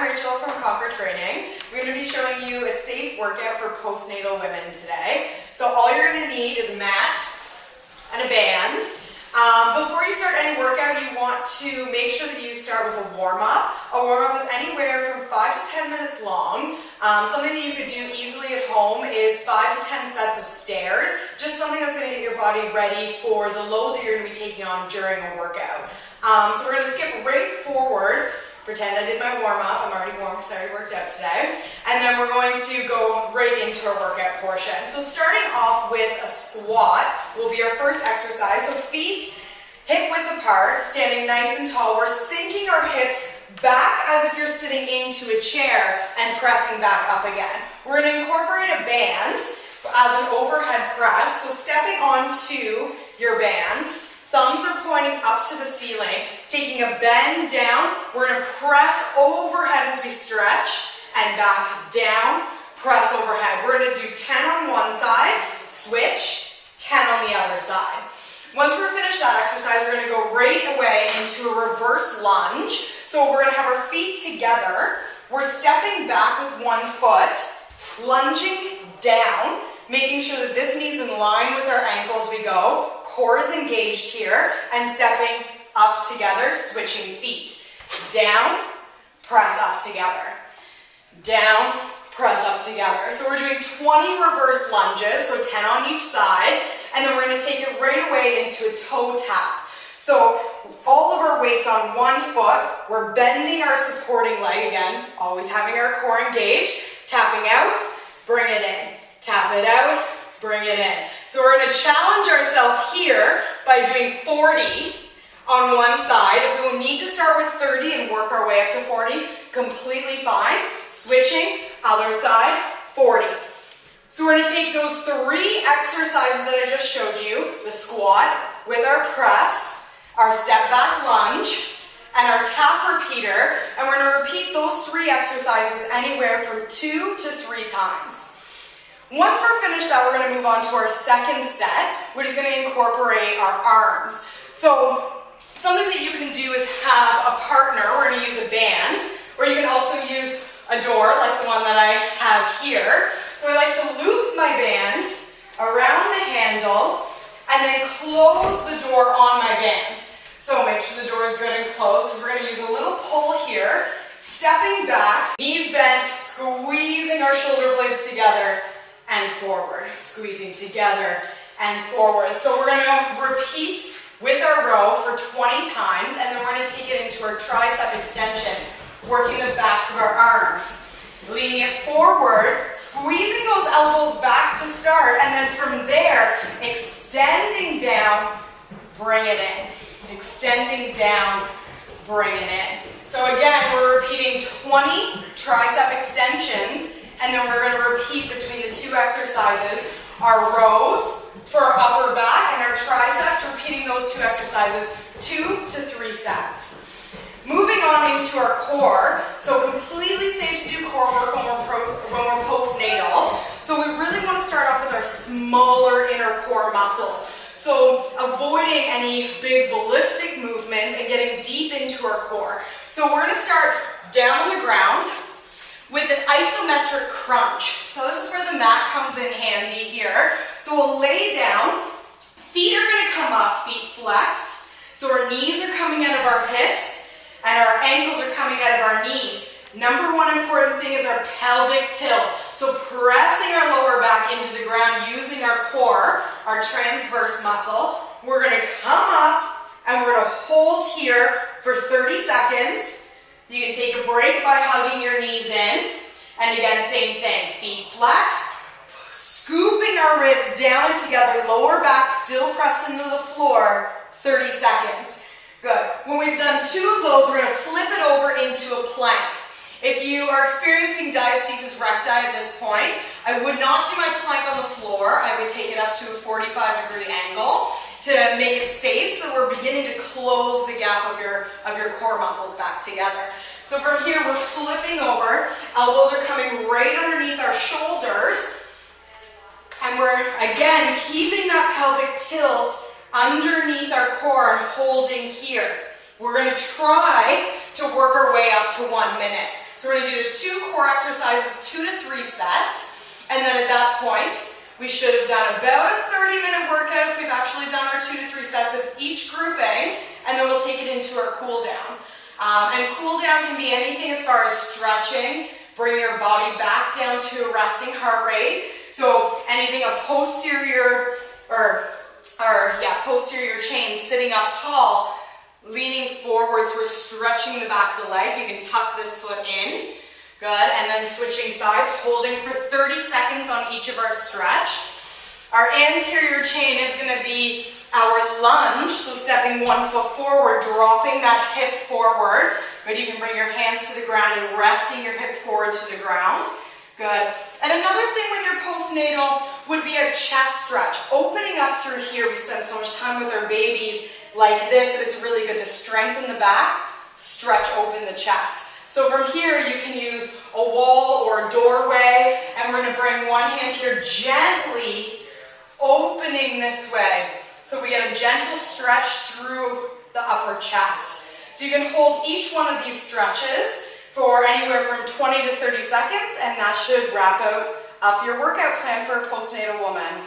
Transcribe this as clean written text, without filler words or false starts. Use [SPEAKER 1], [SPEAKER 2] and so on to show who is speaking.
[SPEAKER 1] I'm Rachel from Conquer Training. We're going to be showing you a safe workout for postnatal women today. So all you're going to need is a mat and a band. Before you start any workout, you want to make sure that you start with a warm-up. A warm-up is anywhere from 5 to 10 minutes long. Something that you could do easily at home is 5 to 10 sets of stairs. Just something that's going to get your body ready for the load that you're going to be taking on during a workout. So we're going to skip right forward. Pretend I did my warm-up. I'm already warm because I already worked out today. And then we're going to go right into our workout portion. So starting off with a squat will be our first exercise. So feet hip-width apart, standing nice and tall. We're sinking our hips back as if you're sitting into a chair and pressing back up again. We're going to incorporate a band as an overhead press. So stepping onto your band, thumbs are pointing up to the ceiling, taking a bend down. We're going to press overhead as we stretch and back down, press overhead. We're going to do 10 on one side, switch, 10 on the other side. Once we're finished that exercise, we're going to go right away into a reverse lunge. So we're going to have our feet together. We're stepping back with one foot, lunging down, making sure that this knee's in line with our ankle as we go. Core is engaged here, and stepping up together, switching feet. Down, press up together. Down, press up together. So we're doing 20 reverse lunges, so 10 on each side, and then we're going to take it right away into a toe tap. So all of our weight's on one foot, we're bending our supporting leg again, always having our core engaged, tapping out, bring it in, tap it out, bring it in. So we're going to challenge ourselves here by doing 40 on one side. If we will need to start with 30 and work our way up to 40, completely fine. Switching, other side, 40. So we're going to take those 3 exercises that I just showed you, the squat with our press, our step back lunge, and our tap repeater, and we're going to repeat those 3 exercises anywhere from 2 to 3 times. Once we're finished that, we're going to move on to our second set, which is going to incorporate our arms. So something that you can do is have a partner. We're going to use a band, or you can also use a door like the one that I have here. So I like to loop my band around the handle and then close the door on my band. So make sure the door is good and closed, because we're going to use a little pull here, stepping back, knees bent, squeezing our shoulder blades together, and forward, squeezing together and forward. So we're going to repeat with our row for 20 times, and then we're going to take it into our tricep extension, working the backs of our arms. Leaning it forward, squeezing those elbows back to start, and then from there, extending down, bring it in. Extending down, bring it in. So again, we're repeating 20 tricep extensions, and then we're going to repeat between the 2 exercises our rows for our upper back and our triceps, repeating those 2 exercises 2 to 3 sets. Moving on into our core, so completely safe to do core work when we're postnatal. So we really want to start off with our smaller inner core muscles. So avoiding any big ballistic movements and getting deep into our core. So we're going to start down on the ground with an isometric crunch. So this is where the mat comes in handy here. So we'll lay down, feet are going to come up, feet flexed. So our knees are coming out of our hips and our ankles are coming out of our knees. Number 1 important thing is our pelvic tilt. So pressing our lower back into the ground using our core, our transverse muscle. We're going to come up and we're going to hold here for 30 seconds. You can take a break by hugging your knees in. And again, same thing. Feet flexed, scooping our ribs down and together, lower back still pressed into the floor, 30 seconds. Good. When we've done 2 of those, we're going to flip it over into a plank. If you are experiencing diastasis recti at this point, I would not do my plank on the floor. I would take it up to a 45-degree angle to make it safe, so we're beginning to close the gap of your core muscles back together. So from here, we're flipping over, elbows are coming right underneath our shoulders, and we're, again, keeping that pelvic tilt underneath our core and holding here. We're going to try to work our way up to 1 minute. So we're going to do the 2 core exercises, 2 to 3 sets, and then at that point, we should have done about a 30-minute workout if we've actually done our 2 to 3 sets of each grouping, and then we'll take it into our cool down. And cool down can be anything as far as stretching, bring your body back down to a resting heart rate. So anything a posterior posterior chain, sitting up tall, leaning forwards, we're stretching the back of the leg. You can tuck this foot in. Good, and then switching sides, holding for 30 seconds on each of our stretch. Our anterior chain is going to be our lunge, so stepping 1 foot forward, dropping that hip forward. Good, you can bring your hands to the ground and resting your hip forward to the ground. Good. And another thing with your postnatal would be a chest stretch. Opening up through here, we spend so much time with our babies like this that it's really good to strengthen the back, stretch open the chest. So from here, you can use a wall or a doorway, and we're going to bring one hand here, gently opening this way. So we get a gentle stretch through the upper chest. So you can hold each one of these stretches for anywhere from 20 to 30 seconds, and that should wrap up your workout plan for a postnatal woman.